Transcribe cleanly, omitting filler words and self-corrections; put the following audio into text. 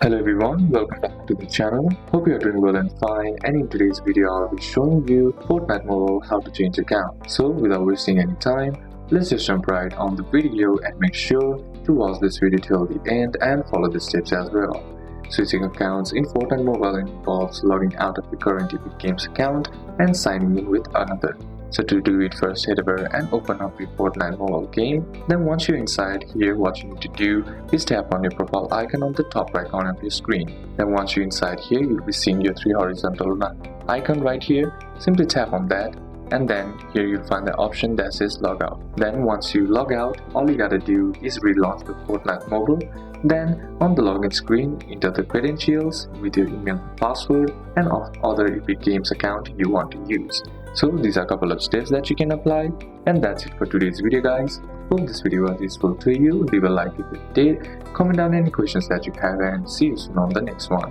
Hello everyone, welcome back to the channel. Hope you are doing well and fine, and in today's video I'll be showing you Fortnite Mobile how to change account. So without wasting any time, let's just jump right on the video and make sure to watch this video till the end and follow the steps as well. Switching accounts in Fortnite Mobile involves logging out of your current Epic Games account and signing in with another. So to do it, first head over and open up your Fortnite mobile game. Then once you're inside here, what you need to do is tap on your profile icon on the top right corner of your screen. Then once you're inside here, you'll be seeing your three horizontal icon right here. Simply tap on that, and then here you'll find the option that says log out. Then once you log out, all you gotta do is relaunch the Fortnite mobile. Then on the login screen, enter the credentials with your email and password and other Epic Games account you want to use. So these are a couple of steps that you can apply, and that's it for today's video guys. Hope this video was useful to you. Leave a like if it did, comment down any questions that you have, and see you soon on the next one.